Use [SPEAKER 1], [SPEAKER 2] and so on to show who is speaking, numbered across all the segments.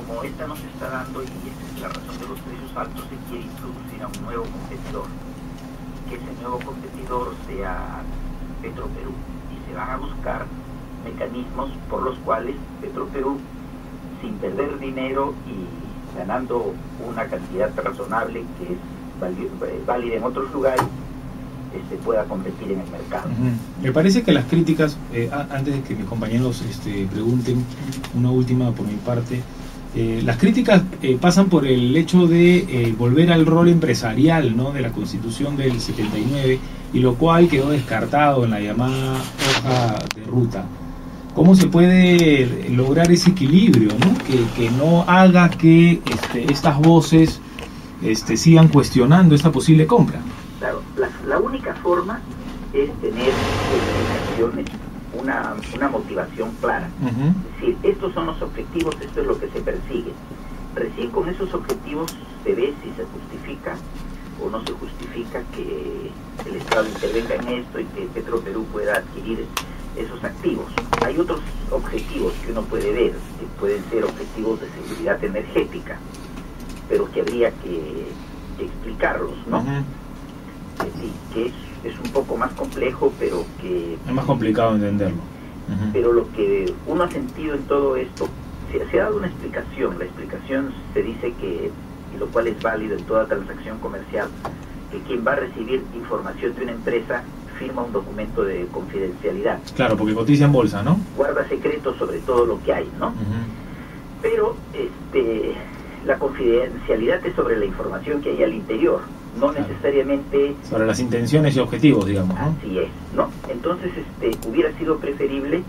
[SPEAKER 1] como esta no se está dando, y esa es la razón de los precios altos, se quiere introducir a un nuevo competidor, que ese nuevo competidor sea Petroperú, y se van a buscar mecanismos por los cuales Petroperú, sin perder dinero y ganando una cantidad razonable que es válida en otros lugares, pueda competir en el mercado.
[SPEAKER 2] Me parece que las críticas, antes de que mis compañeros pregunten, una última por mi parte, las críticas pasan por el hecho de volver al rol empresarial, ¿no?, de la Constitución del 79, y lo cual quedó descartado en la llamada hoja de ruta. ¿Cómo se puede lograr ese equilibrio, ¿no?, que no haga que estas voces sigan cuestionando esta posible compra?
[SPEAKER 1] Claro, la única forma es tener una motivación clara. Es decir, estos son los objetivos, esto es lo que se persigue. Recién con esos objetivos se ve si se justifica o no se justifica que el Estado intervenga en esto y que Petroperú pueda adquirir esos activos. Hay otros objetivos que uno puede ver, que pueden ser objetivos de seguridad energética, pero que habría que explicarlos, ¿no? Sí, que es un poco más complejo, pero que...
[SPEAKER 2] Es más complicado entenderlo.
[SPEAKER 1] Pero lo que uno ha sentido en todo esto, se ha dado una explicación. La explicación se dice que, y lo cual es válido en toda transacción comercial, que quien va a recibir información de una empresa firma un documento de confidencialidad.
[SPEAKER 2] Claro, porque cotiza en bolsa, ¿no?
[SPEAKER 1] Guarda secretos sobre todo lo que hay, ¿no? Pero la confidencialidad es sobre la información que hay al interior, no necesariamente
[SPEAKER 2] sobre las intenciones y objetivos, digamos, ¿no?
[SPEAKER 1] Así es, ¿no? Entonces, hubiera sido preferible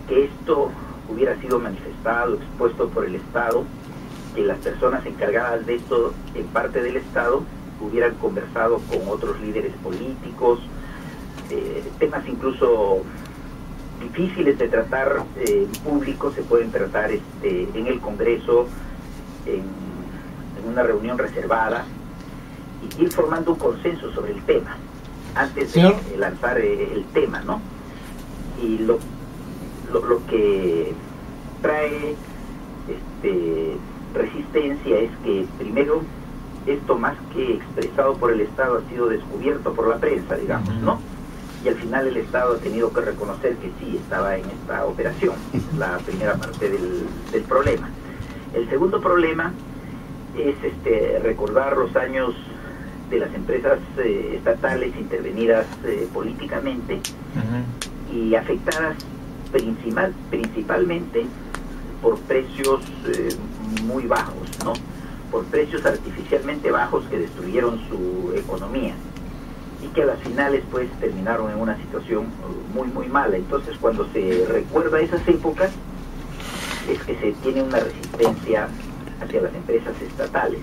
[SPEAKER 1] que esto hubiera sido manifestado, expuesto por el Estado, que las personas encargadas de esto, en parte del Estado, hubieran conversado con otros líderes políticos, temas incluso difíciles de tratar en público se pueden tratar en el Congreso, en una reunión reservada, y ir formando un consenso sobre el tema antes de lanzar el tema, ¿no? Y lo que trae resistencia es que primero esto, más que expresado por el Estado, ha sido descubierto por la prensa, digamos, ¿no? Y al final el Estado ha tenido que reconocer que sí estaba en esta operación. Es la primera parte del problema. El segundo problema es recordar los años de las empresas estatales intervenidas políticamente y afectadas principalmente por precios muy bajos, ¿no? Por precios artificialmente bajos que destruyeron su economía y que a las finales pues terminaron en una situación muy mala. Entonces, cuando se recuerda esas épocas, es que se tiene una resistencia hacia las empresas estatales.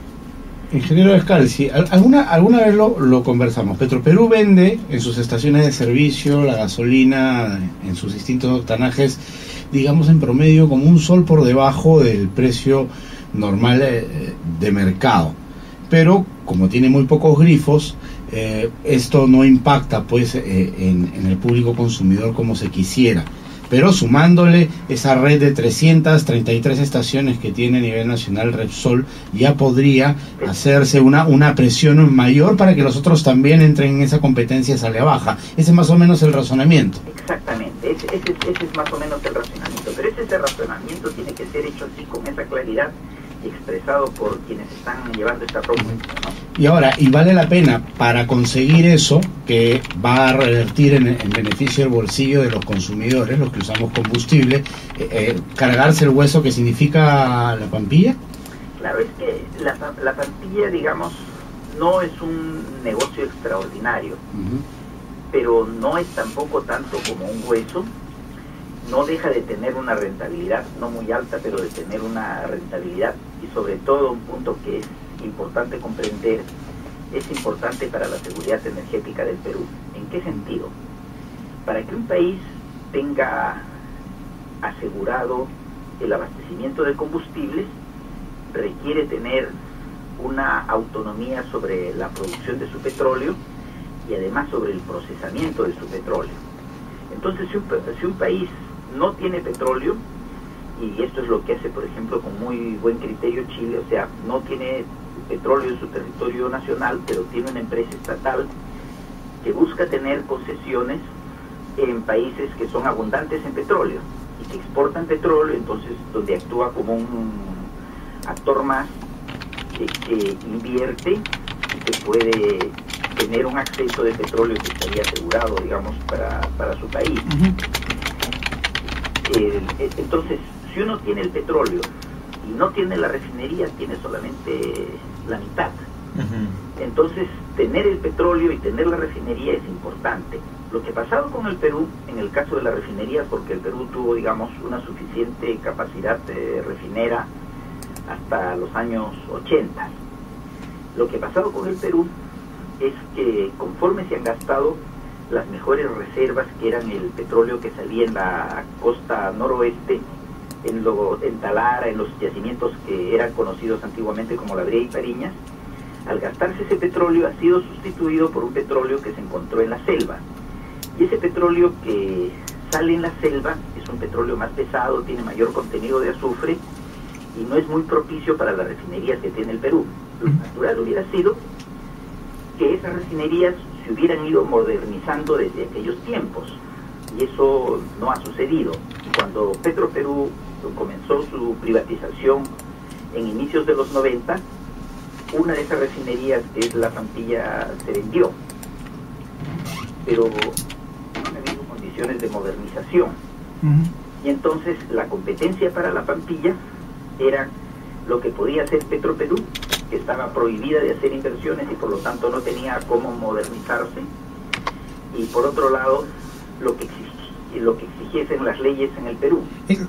[SPEAKER 3] Ingeniero Scalzi, alguna vez lo conversamos. Petroperú vende en sus estaciones de servicio la gasolina en sus distintos octanajes, digamos en promedio como un sol por debajo del precio normal de mercado. Pero como tiene muy pocos grifos, esto no impacta pues en el público consumidor como se quisiera. Pero sumándole esa red de 333 estaciones que tiene a nivel nacional Repsol, ya podría hacerse una presión mayor para que los otros también entren en esa competencia sale baja. Ese es más o menos el razonamiento.
[SPEAKER 1] Exactamente, ese es más o menos el razonamiento. Pero ese razonamiento tiene que ser hecho así, con esa claridad, y expresado por quienes están llevando esta propuesta, ¿no?
[SPEAKER 3] Y ahora, y vale la pena para conseguir eso, que va a revertir en beneficio del bolsillo de los consumidores, los que usamos combustible, cargarse el hueso que significa la Pampilla.
[SPEAKER 1] Claro, es que la Pampilla, digamos, no es un negocio extraordinario, pero no es tampoco tanto como un hueso. No deja de tener una rentabilidad, no muy alta, pero de tener una rentabilidad, y sobre todo un punto que es importante comprender, es importante para la seguridad energética del Perú. ¿En qué sentido? Para que un país tenga asegurado el abastecimiento de combustibles, requiere tener una autonomía sobre la producción de su petróleo y además sobre el procesamiento de su petróleo. Entonces, si un país no tiene petróleo, y esto es lo que hace, por ejemplo, con muy buen criterio Chile, o sea, no tiene petróleo en su territorio nacional, pero tiene una empresa estatal que busca tener concesiones en países que son abundantes en petróleo y que exportan petróleo, entonces donde actúa como un actor más que invierte y que puede tener un acceso de petróleo que estaría asegurado, digamos, para su país. Entonces, si uno tiene el petróleo y no tiene la refinería, tiene solamente la mitad. Entonces, tener el petróleo y tener la refinería es importante. Lo que ha pasado con el Perú, en el caso de la refinería, porque el Perú tuvo, digamos, una suficiente capacidad refinera hasta los años 80. Lo que ha pasado con el Perú es que conforme se han gastado las mejores reservas, que eran el petróleo que salía en la costa noroeste, en Talara, en los yacimientos que eran conocidos antiguamente como La Brea y Pariñas, al gastarse ese petróleo ha sido sustituido por un petróleo que se encontró en la selva. Y ese petróleo que sale en la selva es un petróleo más pesado, tiene mayor contenido de azufre y no es muy propicio para las refinerías que tiene el Perú. Lo natural hubiera sido que esas refinerías se hubieran ido modernizando desde aquellos tiempos, y eso no ha sucedido. Cuando Petroperú comenzó su privatización en inicios de los 90, una de esas refinerías, que es la Pampilla, se vendió, pero no han habido condiciones de modernización. Y entonces la competencia para la Pampilla era lo que podía hacer Petroperú, que estaba prohibida de hacer inversiones y por lo tanto no tenía cómo modernizarse, y por otro lado lo que exigiesen las leyes en el Perú.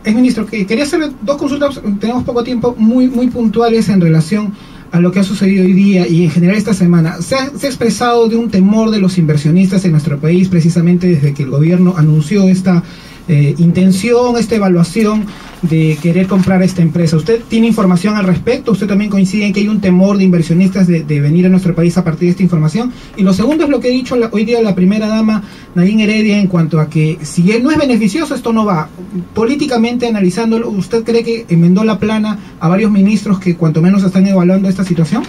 [SPEAKER 4] Ministro, quería hacer dos consultas, tenemos poco tiempo, muy puntuales en relación a lo que ha sucedido hoy día y en general esta semana. Se ha expresado de un temor de los inversionistas en nuestro país, precisamente desde que el gobierno anunció esta intención, esta evaluación de querer comprar esta empresa. ¿Usted tiene información al respecto? ¿Usted también coincide en que hay un temor de inversionistas de venir a nuestro país a partir de esta información? Y lo segundo es lo que ha dicho hoy día la primera dama Nadine Heredia en cuanto a que si no es beneficioso, esto no va. Políticamente analizándolo, ¿usted cree que enmendó la plana a varios ministros que cuanto menos están evaluando esta situación?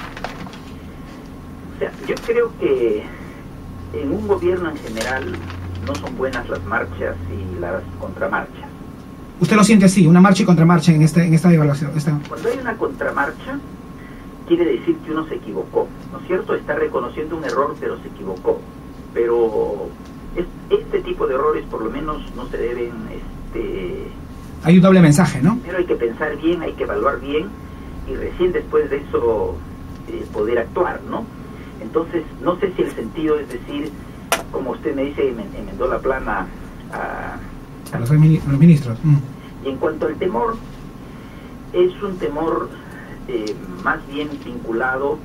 [SPEAKER 1] O sea, yo creo que en un gobierno en general no son buenas las marchas y las contramarchas.
[SPEAKER 4] ¿Usted lo siente así, una marcha y contramarcha en esta evaluación?
[SPEAKER 1] Cuando hay una contramarcha, quiere decir que uno se equivocó, ¿no es cierto? Está reconociendo un error, pero se equivocó. Pero este tipo de errores por lo menos no se deben...
[SPEAKER 4] Hay un doble mensaje, ¿no?
[SPEAKER 1] Primero hay que pensar bien, hay que evaluar bien, y recién después de eso poder actuar, ¿no? Entonces, no sé si el sentido es decir, como usted me dice, enmendó la plana a
[SPEAKER 4] los ministros.
[SPEAKER 1] Y en cuanto al temor, es un temor más bien vinculado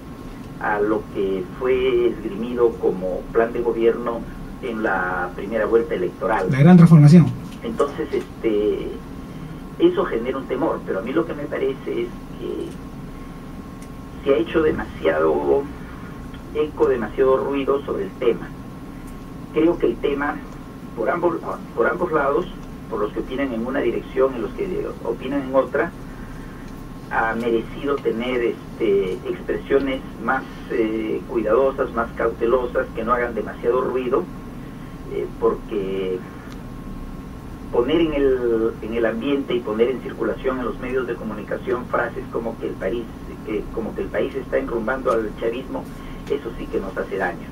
[SPEAKER 1] a lo que fue esgrimido como plan de gobierno en la primera vuelta electoral.
[SPEAKER 4] La gran transformación.
[SPEAKER 1] Entonces, eso genera un temor, pero a mí lo que me parece es que se ha hecho demasiado eco, demasiado ruido sobre el tema. Creo que el tema, por ambos lados, por los que opinan en una dirección y los que opinan en otra, ha merecido tener expresiones más cuidadosas, más cautelosas, que no hagan demasiado ruido, porque poner en el ambiente y poner en circulación en los medios de comunicación frases como que el país está enrumbando al chavismo, eso sí que nos hace daño.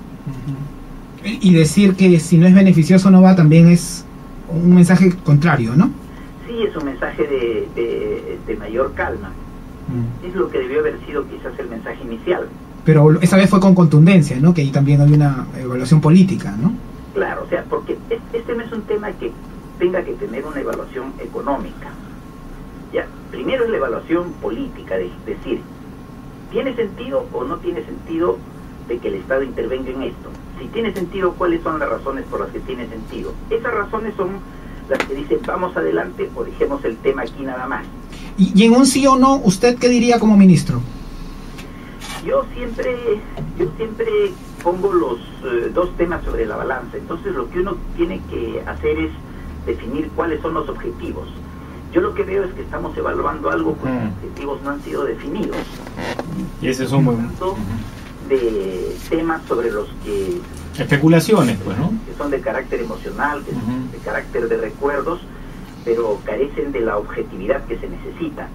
[SPEAKER 4] Y decir que si no es beneficioso no va también es un mensaje contrario, ¿no?
[SPEAKER 1] Sí, es un mensaje de mayor calma. Es lo que debió haber sido quizás el mensaje inicial.
[SPEAKER 4] Pero esa vez fue con contundencia, ¿no? Que ahí también hay una evaluación política, ¿no?
[SPEAKER 1] Claro, o sea, porque este no es un tema que tenga que tener una evaluación económica. Ya, primero es la evaluación política, de decir, ¿tiene sentido o no tiene sentido de que el Estado intervenga en esto? Si tiene sentido, ¿cuáles son las razones por las que tiene sentido? Esas razones son las que dicen, vamos adelante o dejemos el tema aquí nada más.
[SPEAKER 4] Y en un sí o no, ¿usted qué diría como ministro?
[SPEAKER 1] Yo siempre pongo los dos temas sobre la balanza. Entonces lo que uno tiene que hacer es definir cuáles son los objetivos. Yo lo que veo es que estamos evaluando algo cuyos objetivos no han sido definidos.
[SPEAKER 2] Y ese es un buen...
[SPEAKER 1] de temas sobre los que...
[SPEAKER 2] especulaciones, pues, ¿no?
[SPEAKER 1] Que son de carácter emocional, que son de carácter de recuerdos, pero carecen de la objetividad que se necesita.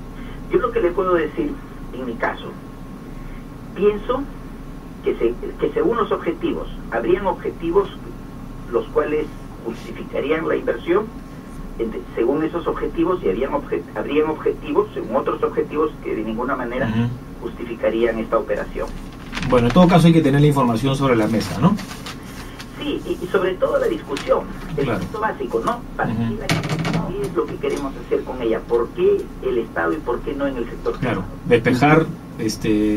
[SPEAKER 1] Yo lo que le puedo decir, en mi caso, pienso que según los objetivos, habrían objetivos los cuales justificarían la inversión, según esos objetivos, y habrían objetivos, según otros objetivos, que de ninguna manera justificarían esta operación.
[SPEAKER 2] Bueno, en todo caso hay que tener la información sobre la mesa, ¿no?
[SPEAKER 1] Sí, y sobre todo la discusión, el punto básico, ¿no? ¿Para qué es lo que queremos hacer con ella? ¿Por qué el Estado y por qué no en el sector privado?
[SPEAKER 2] Claro, despejar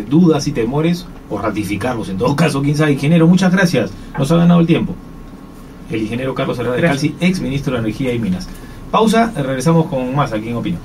[SPEAKER 2] dudas y temores o ratificarlos. En todo caso, quién sabe. Ingeniero, muchas gracias. Nos ha ganado el tiempo. El ingeniero Carlos Herrera de Calci, ex ministro de Energía y Minas. Pausa, regresamos con más aquí en Opinión.